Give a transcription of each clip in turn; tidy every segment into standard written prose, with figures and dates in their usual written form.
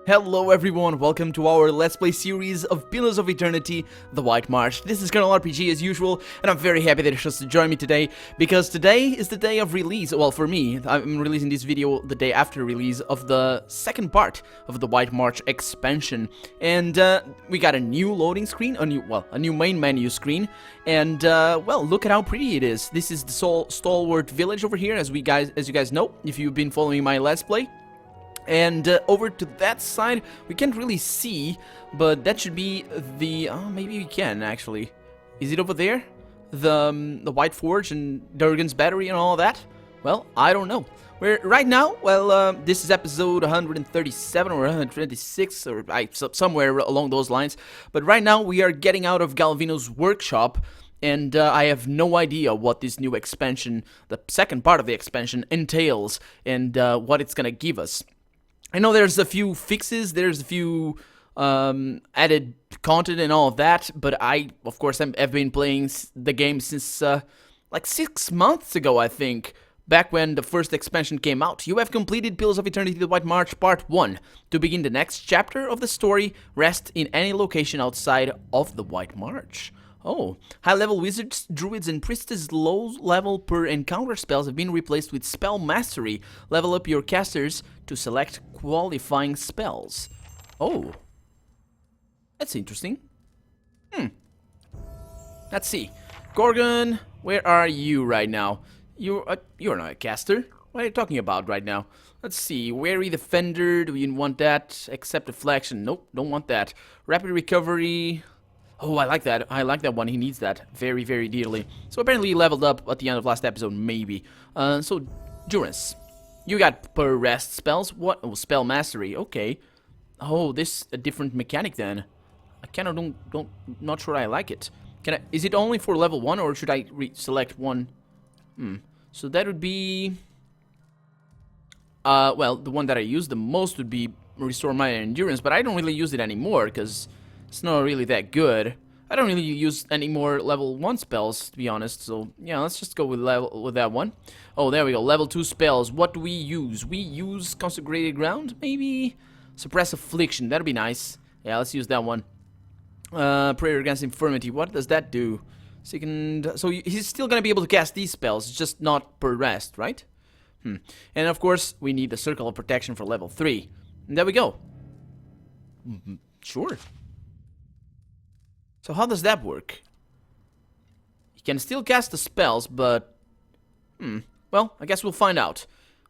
Hello everyone, welcome to our Let's Play series of Pillars of Eternity, The White March. This is Colonel RPG as usual, and I'm very happy that you chose to join me today, because today is the day of release. Well, for me, I'm releasing this video the day after release of the second part of the White March expansion. And we got a new loading screen, a new main menu screen, and well, look at how pretty it is. This is the Stalwart Village over here, as you guys know, if you've been following my Let's Play. And over to that side, we can't really see, but that should be the... oh, maybe we can, actually. Is it over there? The White Forge and Durgan's Battery and all that? Well, I don't know. Right now, well, this is episode 137 or 126, or somewhere along those lines. But right now, we are getting out of Galvino's workshop, and I have no idea what this new expansion, the second part of the expansion, entails, and what it's gonna give us. I know there's a few fixes, there's a few added content and all of that, but of course, I've been playing the game since like 6 months ago, I think, back when the first expansion came out. You have completed Pillars of Eternity: The White March Part 1. To begin the next chapter of the story, rest in any location outside of the White March. Oh, high-level wizards, druids, and priestess low-level per encounter spells have been replaced with spell mastery. Level up your casters to select qualifying spells. Oh, that's interesting. Let's see. Gorgon, where are you right now? You're not a caster. What are you talking about right now? Let's see. Wary Defender, do you want that? Accept Deflection. Nope, don't want that. Rapid Recovery... oh, I like that. I like that one. He needs that very, very dearly. So apparently he leveled up at the end of last episode, maybe. So, Durance. You got per rest spells. What? Oh, spell mastery. Okay. Oh, this a different mechanic then. I kind of not sure I like it. Is it only for level 1 or should I select one? So that would be... well, the one that I use the most would be Restore My Endurance, but I don't really use it anymore because... it's not really that good. I don't really use any more level 1 spells, to be honest. So, yeah, let's just go with that one. Oh, there we go. Level 2 spells. What do we use? We use Consecrated Ground, maybe? Suppress Affliction. That'd be nice. Yeah, let's use that one. Prayer Against Infirmity. What does that do? Second... so he's still gonna be able to cast these spells, just not per rest, right? And, of course, we need the Circle of Protection for level 3. And there we go. Sure. So how does that work? He can still cast the spells, but... well, I guess we'll find out.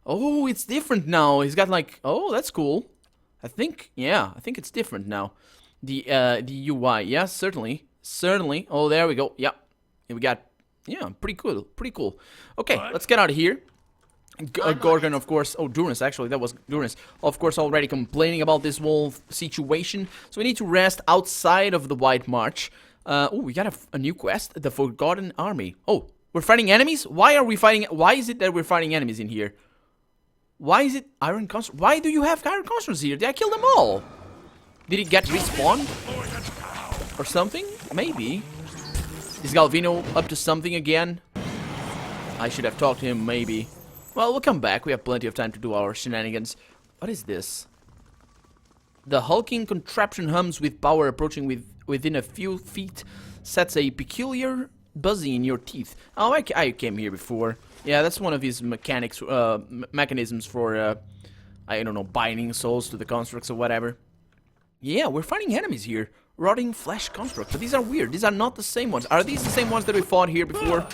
Oh, it's different now. He's got like... oh, that's cool. I think it's different now. The UI, yeah, certainly. Certainly. Oh, there we go. Yeah. We got... yeah, pretty cool. Okay, let's get out of here. Gorgon, of course. Oh, Durance, actually, that was Durance. Of course, already complaining about this whole situation. So we need to rest outside of the White March. Oh, we got a new quest, the Forgotten Army. Oh, we're fighting enemies? Why are we fighting? Why is it that we're fighting enemies in here? Why is it Iron Constructs? Why do you have Iron Constructs here? Did I kill them all? Did it get respawned? Or something? Maybe. Is Galvino up to something again? I should have talked to him, maybe. Well, we'll come back. We have plenty of time to do our shenanigans. What is this? The hulking contraption hums with power approaching within a few feet. Sets a peculiar buzzing in your teeth. Oh, I came here before. Yeah, that's one of his mechanisms for, I don't know, binding souls to the constructs or whatever. Yeah, we're fighting enemies here. Rotting flesh constructs. But these are weird. These are not the same ones. Are these the same ones that we fought here before?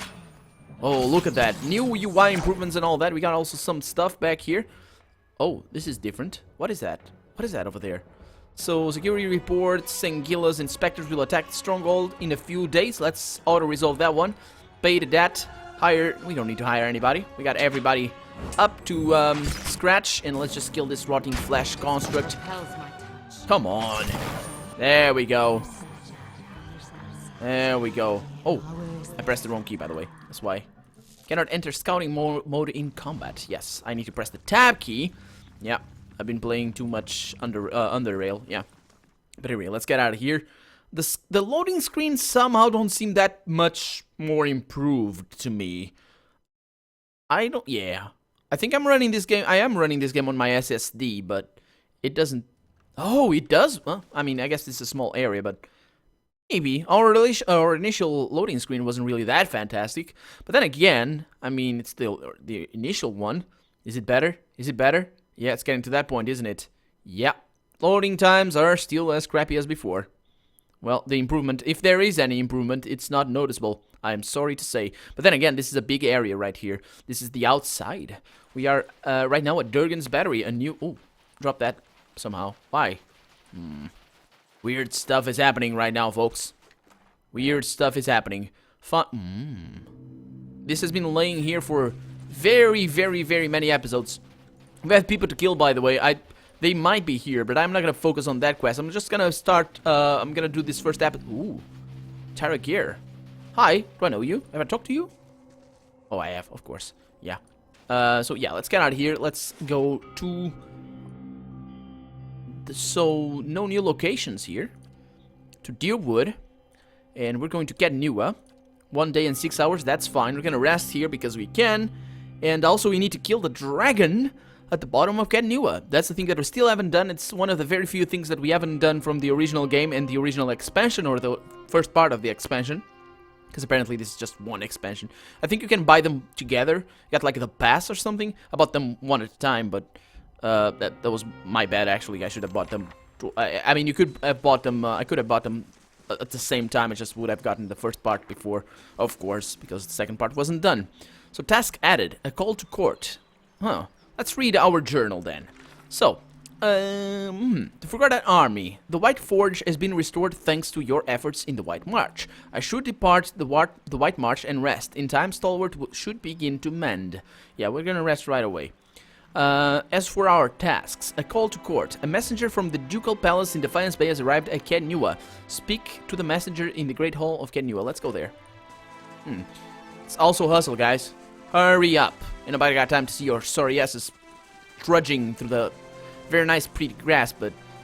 Oh, look at that. New UI improvements and all that. We got also some stuff back here. Oh, this is different. What is that? What is that over there? So, security reports, Sengilla's inspectors will attack the stronghold in a few days. Let's auto-resolve that one. Pay the debt. Hire... we don't need to hire anybody. We got everybody up to scratch. And let's just kill this rotting flesh construct. Come on. There we go. There we go. Oh, I pressed the wrong key, by the way. That's why. Cannot enter scouting mode in combat. Yes, I need to press the tab key. Yeah, I've been playing too much under rail. Yeah, but anyway, let's get out of here. The loading screens somehow don't seem that much more improved to me. Yeah, I think I'm running this game. I am running this game on my SSD, but it doesn't Oh, it does? Well, I mean, I guess it's a small area, but maybe. Our initial loading screen wasn't really that fantastic. But then again, I mean, it's still the initial one. Is it better? Is it better? Yeah, it's getting to that point, isn't it? Yeah. Loading times are still as crappy as before. Well, the improvement, if there is any improvement, it's not noticeable. I'm sorry to say. But then again, this is a big area right here. This is the outside. We are right now at Durgan's Battery. A new... Oh, drop that somehow. Why? Weird stuff is happening right now, folks. Weird stuff is happening. This has been laying here for very, very, very many episodes. We have people to kill, by the way. They might be here, but I'm not gonna focus on that quest. I'm just gonna start, I'm gonna do this first episode. Ooh. Taragir. Hi, do I know you? Have I talked to you? Oh, I have, of course. Yeah. So yeah, let's get out of here. Let's go to... So, no new locations here. To Deerwood. And we're going to get Nua. 1 day and 6 hours, that's fine. We're gonna rest here because we can. And also we need to kill the dragon at the bottom of Nua. That's the thing that we still haven't done. It's one of the very few things that we haven't done from the original game and the original expansion, or the first part of the expansion. Because apparently this is just one expansion. I think you can buy them together. You got like the pass or something. I bought them one at a time, but that was my bad actually. I should have bought them. I mean, you could have bought them. I could have bought them at the same time. I just would have gotten the first part before, of course, because the second part wasn't done. So task added: a call to court. Huh. Let's read our journal then. So, the Forgotten Army. The White Forge has been restored thanks to your efforts in the White March. I should depart the White March and rest. In time, Stalwart should begin to mend. Yeah, we're gonna rest right away. As for our tasks, a call to court. A messenger from the Ducal Palace in Defiance Bay has arrived at Nua. Speak to the messenger in the Great Hall of Nua. Let's go there. It's also hustle, guys. Hurry up. Ain't nobody got time to see your sorry asses trudging through the very nice pretty grass,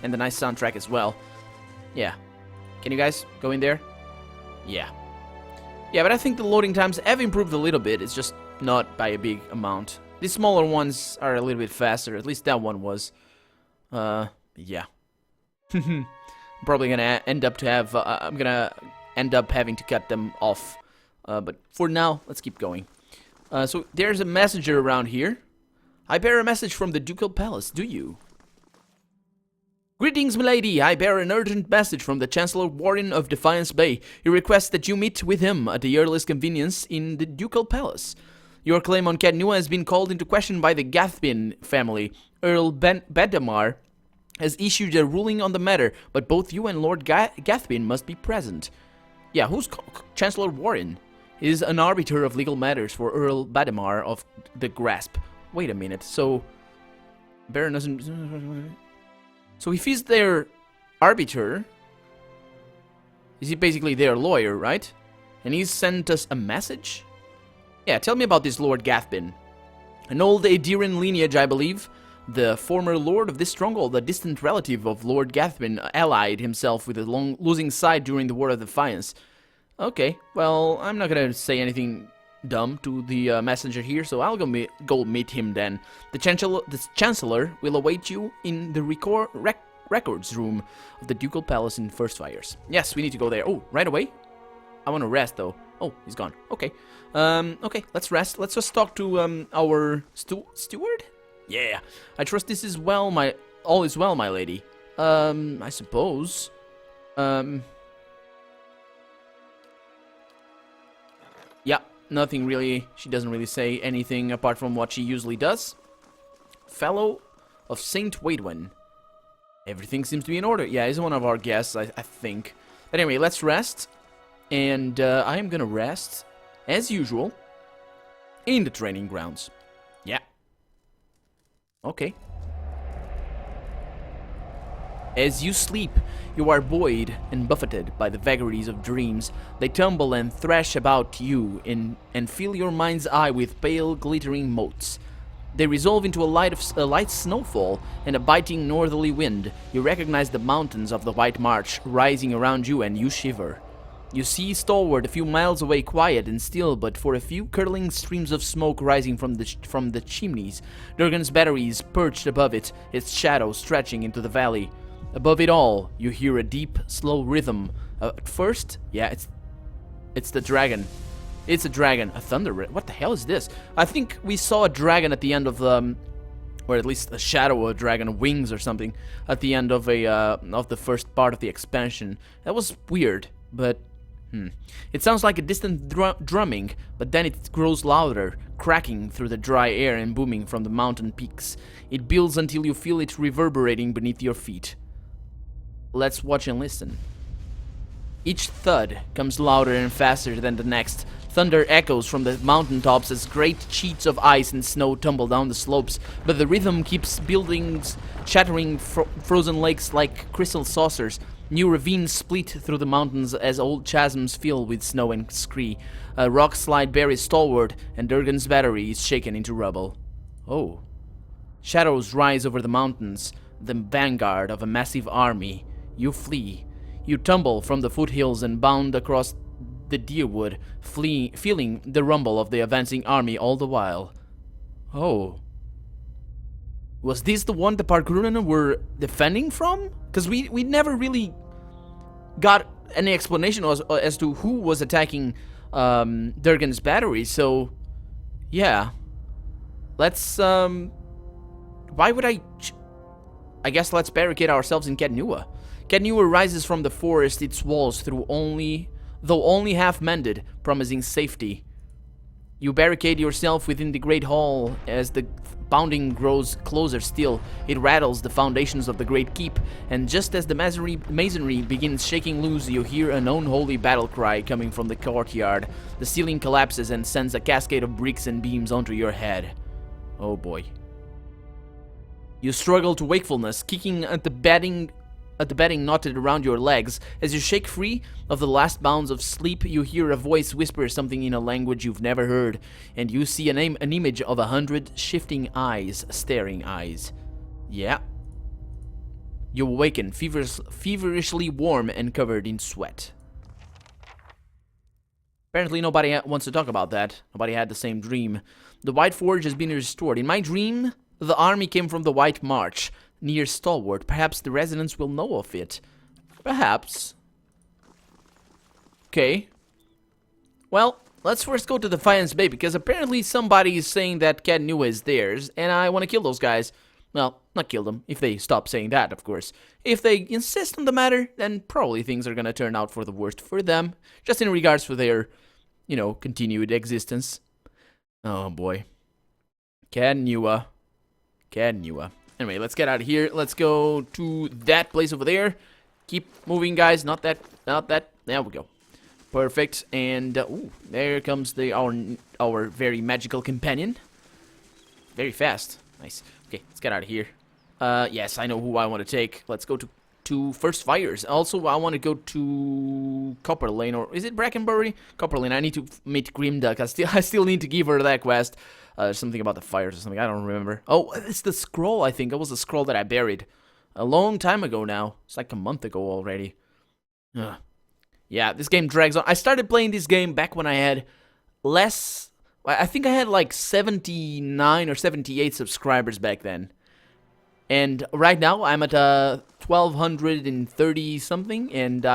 and the nice soundtrack as well. Yeah. Can you guys go in there? Yeah. Yeah, but I think the loading times have improved a little bit. It's just not by a big amount. These smaller ones are a little bit faster. At least that one was. Yeah. I'm probably gonna end up to have. I'm gonna end up having to cut them off. But for now, let's keep going. So there's a messenger around here. I bear a message from the Ducal Palace. Do you? Greetings, milady. I bear an urgent message from the Chancellor Warren of Defiance Bay. He requests that you meet with him at the earliest convenience in the Ducal Palace. Your claim on Nua has been called into question by the Gathbin family. Earl Bedamar has issued a ruling on the matter, but both you and Lord Gathbin must be present. Yeah, who's Chancellor Warren? He is an arbiter of legal matters for Earl Badamar of the Grasp. Wait a minute, so... Baron doesn't... So if he's their arbiter... Is he basically their lawyer, right? And he's sent us a message? Yeah, tell me about this Lord Gathbin. An old Aediran lineage, I believe. The former lord of this stronghold, a distant relative of Lord Gathbin, allied himself with the losing side during the War of Defiance. Okay, well, I'm not gonna say anything dumb to the messenger here, so I'll go meet him then. The Chancellor will await you in the records room of the Ducal Palace in First Fires. Yes, we need to go there. Oh, right away? I want to rest, though. Oh, he's gone. Okay. Okay, let's rest. Let's just talk to our steward? Yeah. I trust this is well, all is well, my lady. I suppose. Yeah, nothing really. She doesn't really say anything apart from what she usually does. Fellow of Saint Waidwen. Everything seems to be in order. Yeah, he's one of our guests, I think. But anyway, let's rest. And I am gonna rest, as usual, in the training grounds. Yeah. Okay. As you sleep, you are buoyed and buffeted by the vagaries of dreams. They tumble and thrash about you and fill your mind's eye with pale, glittering motes. They resolve into a light snowfall and a biting northerly wind. You recognize the mountains of the White March rising around you, and you shiver. You see Stalwart a few miles away, quiet and still, but for a few curling streams of smoke rising from the chimneys. Durgan's battery is perched above it, its shadow stretching into the valley. Above it all, you hear a deep, slow rhythm. At first, yeah, it's the dragon. It's a dragon. A thunder. What the hell is this? I think we saw a dragon at the end of the, or at least a shadow of a dragon, wings or something, at the end of the first part of the expansion. That was weird, but it sounds like a distant drumming, but then it grows louder, cracking through the dry air and booming from the mountain peaks. It builds until you feel it reverberating beneath your feet. Let's watch and listen. Each thud comes louder and faster than the next. Thunder echoes from the mountaintops as great sheets of ice and snow tumble down the slopes, but the rhythm keeps building, shattering frozen lakes like crystal saucers. New ravines split through the mountains as old chasms fill with snow and scree. A rock slide buries stalwart, and Durgan's battery is shaken into rubble. Oh. Shadows rise over the mountains, the vanguard of a massive army. You flee. You tumble from the foothills and bound across the deerwood, feeling the rumble of the advancing army all the while. Oh. Was this the one the Parkrunen were defending from? Because we never really got any explanation as to who was attacking Durgan's battery, so yeah. Let's, why would I guess let's barricade ourselves in Kednua. Kednua rises from the forest, its walls though only half mended, promising safety. You barricade yourself within the great hall. As the pounding grows closer still, it rattles the foundations of the great keep, and just as the masonry begins shaking loose, you hear an unholy battle cry coming from the courtyard. The ceiling collapses and sends a cascade of bricks and beams onto your head. Oh boy. You struggle to wakefulness, kicking at the bedding knotted around your legs. As you shake free of the last bounds of sleep, you hear a voice whisper something in a language you've never heard, and you see an image of 100 shifting eyes, staring eyes. Yeah. You awaken, feverishly warm and covered in sweat. Apparently nobody wants to talk about that. Nobody had the same dream. The White Forge has been restored. In my dream, the army came from the White March, near Stalwart. Perhaps the residents will know of it. Perhaps. Okay. Well, let's first go to Defiance Bay, because apparently somebody is saying that Kednua is theirs, and I want to kill those guys. Well, not kill them, if they stop saying that, of course. If they insist on the matter, then probably things are gonna turn out for the worst for them, just in regards for their, you know, continued existence. Oh boy. Kednua. Anyway, let's get out of here. Let's go to that place over there. Keep moving, guys. Not that. There we go. Perfect. And ooh, there comes our very magical companion. Very fast. Nice. Okay, let's get out of here. Yes, I know who I want to take. Let's go to First Fires. Also, I want to go to Copper Lane, or is it Brackenbury? Copper Lane. I need to meet Grimduck. I still need to give her that quest. Something about the fires or something. I don't remember. Oh, it's the scroll, I think. It was the scroll that I buried a long time ago now. It's like a month ago already. Yeah, this game drags on. I started playing this game back when I had less... I think I had like 79 or 78 subscribers back then. And right now, I'm at 1,230 something, and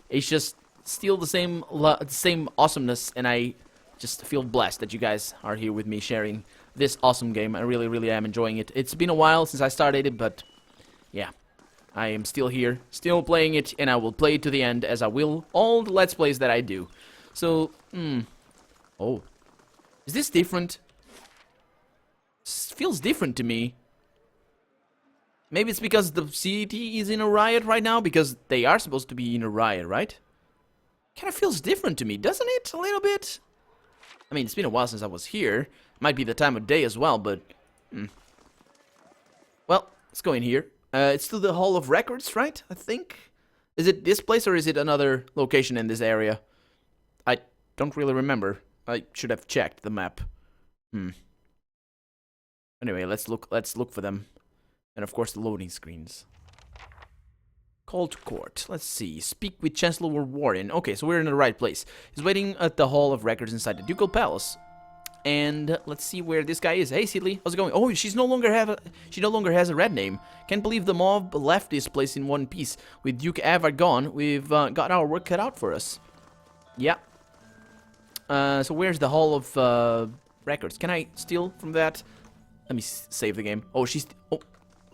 it's just still the same awesomeness, and I just feel blessed that you guys are here with me sharing this awesome game. I really, really am enjoying it. It's been a while since I started it, but yeah, I am still here, still playing it, and I will play it to the end, as I will all the Let's Plays that I do. So, oh, is this different? This feels different to me. Maybe it's because the city is in a riot right now, because they are supposed to be in a riot, right? Kind of feels different to me, doesn't it? A little bit? I mean, it's been a while since I was here. Might be the time of day as well, but... Well, let's go in here. It's to the Hall of Records, right? I think? Is it this place, or is it another location in this area? I don't really remember. I should have checked the map. Anyway, let's look for them. And of course the loading screens. Call to court. Let's see. Speak with Chancellor Warren. Okay, so we're in the right place. He's waiting at the Hall of Records inside the Ducal Palace. And let's see where this guy is. Hey, Seedly, how's it going? Oh, she no longer has a red name. Can't believe the mob left this place in one piece. With Duke Ava gone, we've got our work cut out for us. Yeah. So where's the Hall of Records? Can I steal from that? Let me save the game. Oh, oh,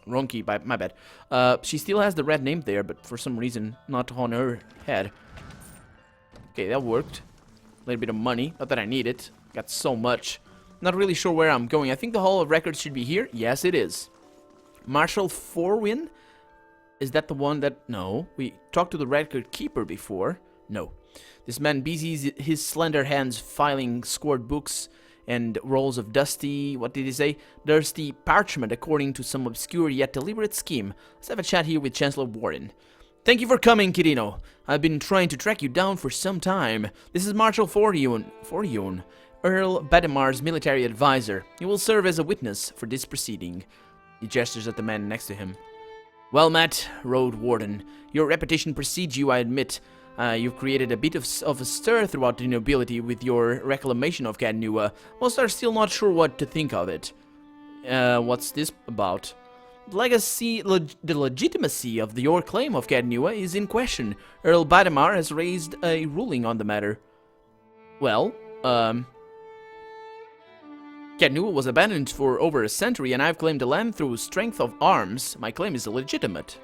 wrong key. My bad. She still has the red name there, but for some reason not on her head. Okay, that worked. A little bit of money. Not that I need it. Got so much. Not really sure where I'm going. I think the Hall of Records should be here. Yes, it is. Marshal Forwin? Is that the one that... No. We talked to the record keeper before. No. This man busies his slender hands filing scored books and rolls of dusty... What did he say? Dusty parchment according to some obscure yet deliberate scheme. Let's have a chat here with Chancellor Warren. Thank you for coming, Kirino. I've been trying to track you down for some time. This is Marshal Forwin. Earl Badimar's military advisor. He will serve as a witness for this proceeding. He gestures at the man next to him. Well met, Road Warden. Your reputation precedes you, I admit. You've created a bit of a stir throughout the nobility with your reclamation of Cadnua. Most are still not sure what to think of it. What's this about? The legitimacy of your claim of Cadnua is in question. Earl Badimar has raised a ruling on the matter. Well, Cadnua was abandoned for over a century, and I've claimed the land through strength of arms. My claim is illegitimate.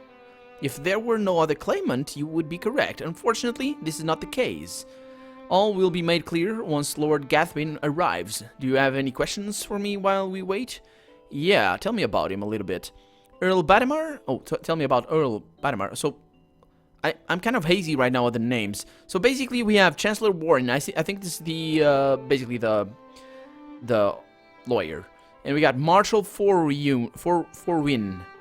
If there were no other claimant, you would be correct. Unfortunately, this is not the case. All will be made clear once Lord Gathbin arrives. Do you have any questions for me while we wait? Yeah, tell me about him a little bit. Earl Badimar? Oh, tell me about Earl Badimar. So, I'm kind of hazy right now with the names. So basically, we have Chancellor Warren. I think this is the basically the lawyer, and we got Marshal Forwin.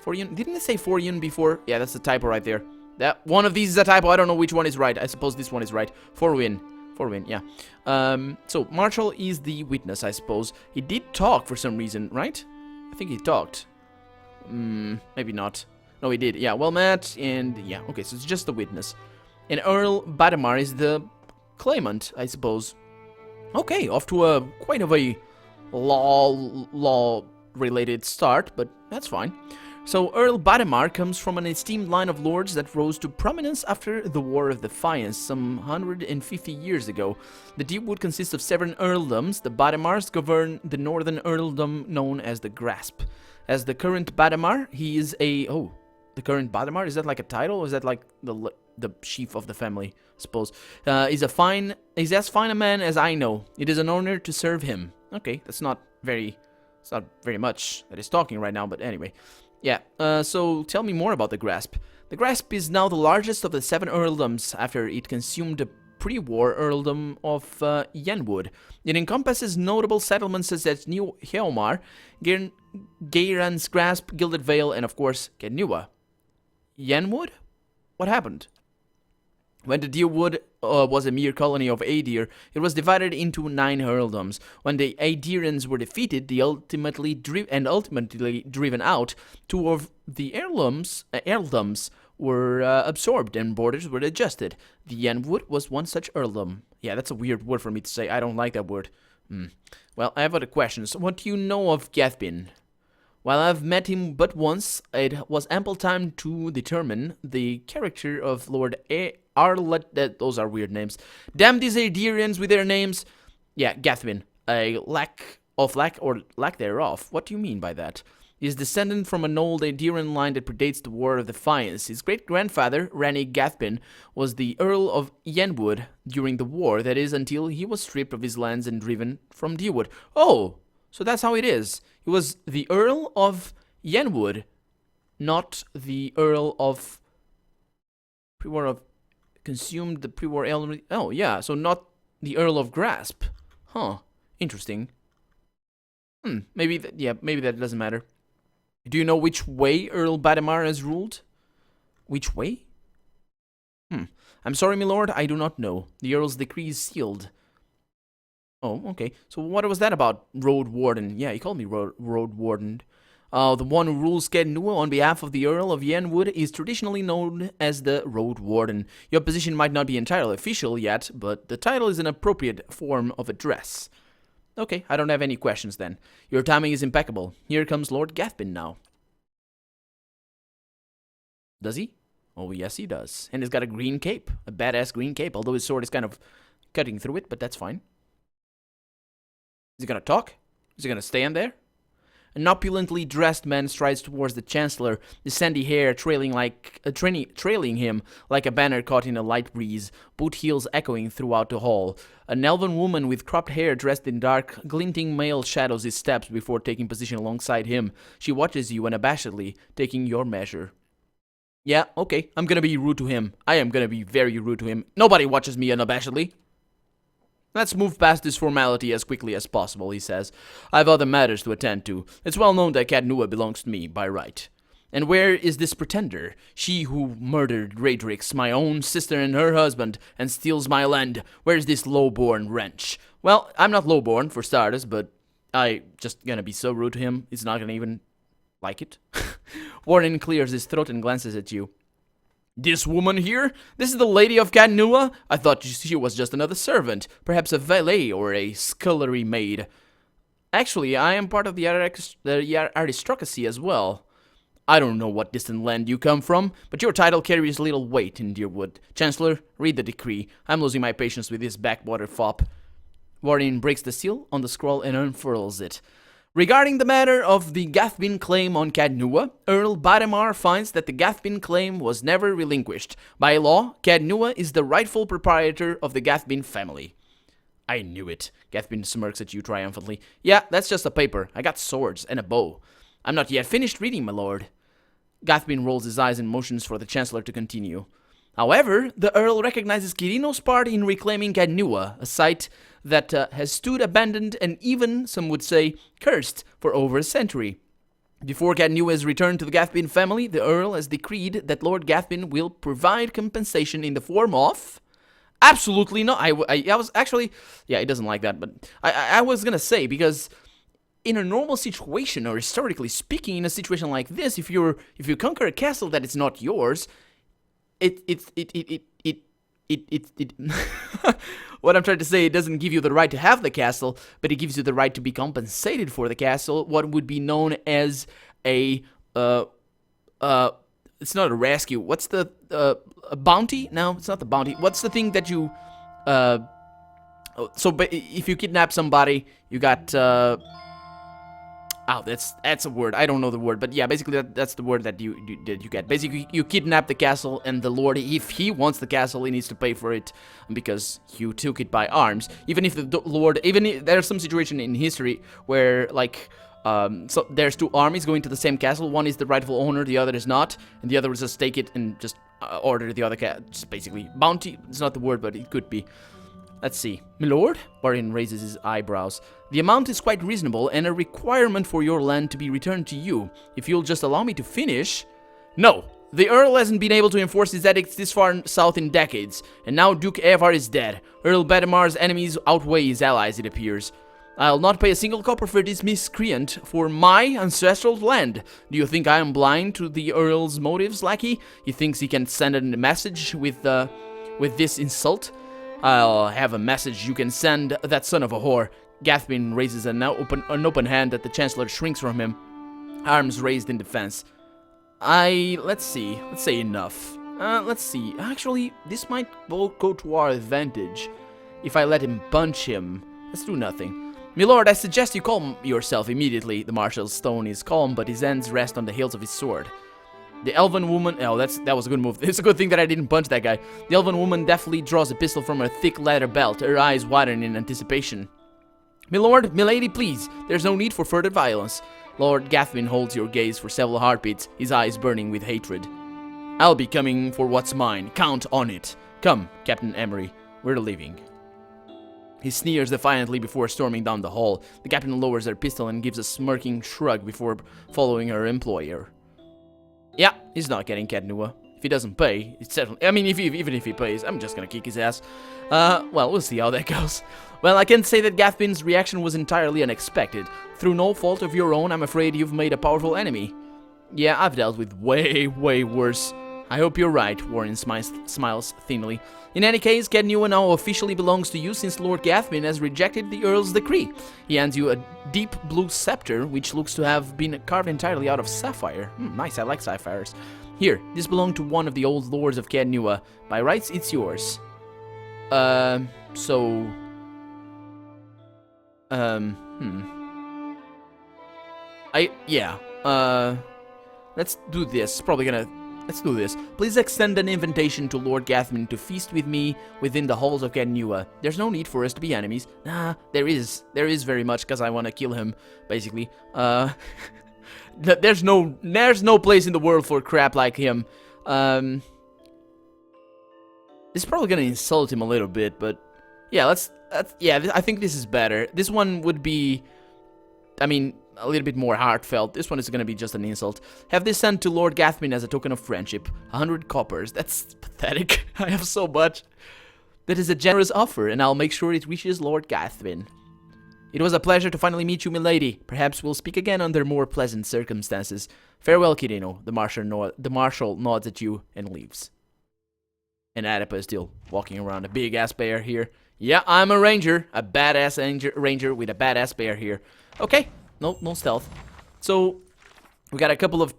Didn't it say Forwin before? Yeah, that's a typo right there. That one of these is a typo. I don't know which one is right. I suppose this one is right. Forwin, yeah. So Marshal is the witness, I suppose. He did talk for some reason, right? I think he talked. Maybe not. No, he did. Yeah, well met, and yeah, okay, so it's just the witness. And Earl Badimar is the claimant, I suppose. Okay, off to a quite of a law-related start, but that's fine. So Earl Badimar comes from an esteemed line of lords that rose to prominence after the War of Defiance some 150 years ago. The Deepwood consists of 7 earldoms. The Badimars govern the northern earldom known as the Grasp. As the current Badimar, he is a... Oh, the current Badimar? Is that like a title, or is that like the chief of the family, I suppose? He's as fine a man as I know. It is an honor to serve him. Okay, it's not very much that he's talking right now, but anyway. Yeah, so tell me more about the Grasp. The Grasp is now the largest of the 7 earldoms after it consumed the pre-war earldom of Yenwood. It encompasses notable settlements such as New Heomar, Geiran's Grasp, Gilded Vale, and of course, Cadnua. Yenwood? What happened? When the Deerwood was a mere colony of Aedir, it was divided into 9 earldoms. When the Aedirians were defeated, ultimately driven out, 2 of the earldoms were absorbed and borders were adjusted. The Yenwood was one such earldom. Yeah, that's a weird word for me to say. I don't like that word. Well, I have other questions. What do you know of Gathbin? While I've met him but once, it was ample time to determine the character of Lord Arlet. Those are weird names. Damn these Aedirians with their names. Yeah, Gathbin. A lack thereof. What do you mean by that? He is descendant from an old Aedirian line that predates the War of Defiance. His great-grandfather, Ranny Gathbin, was the Earl of Yenwood during the war, that is, until he was stripped of his lands and driven from Deerwood. Oh, so that's how it is. He was the Earl of Yenwood, not the Earl of... Pre-war of... Consumed the pre-war element... Oh, yeah, so not the Earl of Grasp. Huh, interesting. Maybe that doesn't matter. Do you know which way Earl Badimar has ruled? Which way? I'm sorry, my lord, I do not know. The Earl's decree is sealed. Oh, okay. So what was that about, Road Warden? Yeah, he called me Road Warden. The one who rules Cadnua on behalf of the Earl of Yenwood is traditionally known as the Road Warden. Your position might not be entirely official yet, but the title is an appropriate form of address. Okay, I don't have any questions then. Your timing is impeccable. Here comes Lord Gathbin now. Does he? Oh, yes, he does. And he's got a green cape. A badass green cape, although his sword is kind of cutting through it, but that's fine. Is he gonna talk? Is he gonna stand there? An opulently dressed man strides towards the Chancellor, his sandy hair trailing him like a banner caught in a light breeze, boot heels echoing throughout the hall. An elven woman with cropped hair dressed in dark, glinting mail shadows his steps before taking position alongside him. She watches you unabashedly, taking your measure. Yeah, okay, I'm gonna be rude to him. I am gonna be very rude to him. Nobody watches me unabashedly. Let's move past this formality as quickly as possible, he says. I have other matters to attend to. It's well known that Cadnua belongs to me, by right. And where is this pretender? She who murdered Radrix, my own sister and her husband, and steals my land. Where's this low-born wretch? Well, I'm not low-born, for starters, but I just gonna be so rude to him, he's not gonna even like it. Warren clears his throat and glances at you. This woman here? This is the Lady of Cadnua? I thought she was just another servant, perhaps a valet or a scullery maid. Actually, I am part of the aristocracy as well. I don't know what distant land you come from, but your title carries little weight in Deerwood. Chancellor, read the decree. I'm losing my patience with this backwater fop. Warren breaks the seal on the scroll and unfurls it. Regarding the matter of the Gathbin claim on Cadnua, Earl Badamar finds that the Gathbin claim was never relinquished. By law, Cadnua is the rightful proprietor of the Gathbin family. I knew it. Gathbin smirks at you triumphantly. Yeah, that's just a paper. I got swords and a bow. I'm not yet finished reading, my lord. Gathbin rolls his eyes and motions for the Chancellor to continue. However, the Earl recognizes Kirino's part in reclaiming Cadnua, a site that has stood abandoned and even, some would say, cursed for over a century. Before Cadnua is returned to the Gathbin family, the Earl has decreed that Lord Gathbin will provide compensation in the form of... Absolutely not. I was actually... Yeah, he doesn't like that, but I was gonna say, because in a normal situation, or historically speaking, in a situation like this, if you conquer a castle that is not yours... What I'm trying to say, it doesn't give you the right to have the castle, but it gives you the right to be compensated for the castle, what would be known as a, it's not a rescue, what's the, a bounty? No, it's not the bounty. What's the thing that you, but if you kidnap somebody, you got, oh, that's a word. I don't know the word, but yeah, basically that's the word that you get. Basically, you kidnap the castle, and the lord, if he wants the castle, he needs to pay for it because you took it by arms. Even if the lord, there's some situation in history where like, so there's two armies going to the same castle. One is the rightful owner, the other is not, and the other will just take it and just order the other just basically bounty. It's not the word, but it could be. Let's see. My lord? Warren raises his eyebrows. The amount is quite reasonable and a requirement for your land to be returned to you. If you'll just allow me to finish... No! The Earl hasn't been able to enforce his edicts this far south in decades, and now Duke Evar is dead. Earl Badamar's enemies outweigh his allies, it appears. I'll not pay a single copper for this miscreant for my ancestral land. Do you think I am blind to the Earl's motives, lackey? He thinks he can send a message with this insult? I'll have a message you can send that son of a whore. Gathbin raises an open hand that the Chancellor shrinks from him, arms raised in defense. Let's see. Let's say enough. Let's see. Actually, this might go to our advantage. If I let him punch him. Let's do nothing. Milord, I suggest you calm yourself immediately. The Marshal's tone is calm, but his hands rest on the hilts of his sword. The elven woman... Oh, that was a good move. It's a good thing that I didn't punch that guy. The elven woman deftly draws a pistol from her thick leather belt, her eyes widen in anticipation. Milord, milady, please. There's no need for further violence. Lord Gathbin holds your gaze for several heartbeats, his eyes burning with hatred. I'll be coming for what's mine. Count on it. Come, Captain Emery. We're leaving. He sneers defiantly before storming down the hall. The captain lowers her pistol and gives a smirking shrug before following her employer. Yeah, he's not getting Cadnua. If he doesn't pay, it's certainly... I mean, even if he pays, I'm just gonna kick his ass. Well, we'll see how that goes. Well, I can say that Gathbin's reaction was entirely unexpected. Through no fault of your own, I'm afraid you've made a powerful enemy. Yeah, I've dealt with way worse. I hope you're right, Warren smiles thinly. In any case, Kednua now officially belongs to you since Lord Gathmin has rejected the Earl's decree. He hands you a deep blue scepter, which looks to have been carved entirely out of sapphire. Nice, I like sapphires. Here, this belonged to one of the old lords of Kednua. By rights, it's yours. So... Let's do this. Let's do this. Please extend an invitation to Lord Gathmin to feast with me within the halls of Kednua. There's no need for us to be enemies. Nah, there is. There is very much, because I want to kill him, basically. There's no place in the world for crap like him. This is probably gonna insult him a little bit, but yeah, I think this is better. This one would be, I mean, a little bit more heartfelt. This one is gonna be just an insult. Have this sent to Lord Gathmin as a token of friendship. 100 coppers. That's pathetic. I have so much. That is a generous offer, and I'll make sure it reaches Lord Gathmin. It was a pleasure to finally meet you, milady. Perhaps we'll speak again under more pleasant circumstances. Farewell, Kirino. The marshal nods at you and leaves. And Adipa is still walking around, a big-ass bear here. Yeah, I'm a ranger. A badass ranger with a badass bear here. Okay. No stealth. So, we got a couple of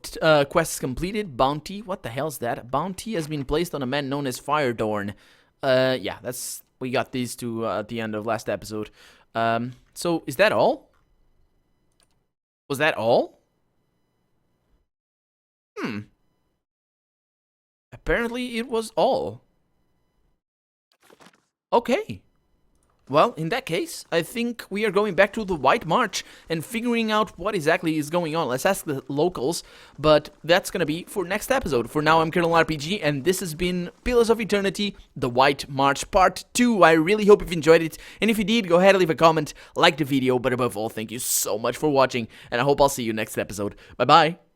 quests completed. Bounty. What the hell's that? Bounty has been placed on a man known as Firedorn. Yeah, we got these two at the end of last episode. So, is that all? Was that all? Apparently, it was all. Okay. Well, in that case, I think we are going back to the White March and figuring out what exactly is going on. Let's ask the locals, but that's gonna be for next episode. For now, I'm Colonel RPG, and this has been Pillars of Eternity, the White March Part 2. I really hope you've enjoyed it, and if you did, go ahead and leave a comment, like the video, but above all, thank you so much for watching, and I hope I'll see you next episode. Bye-bye!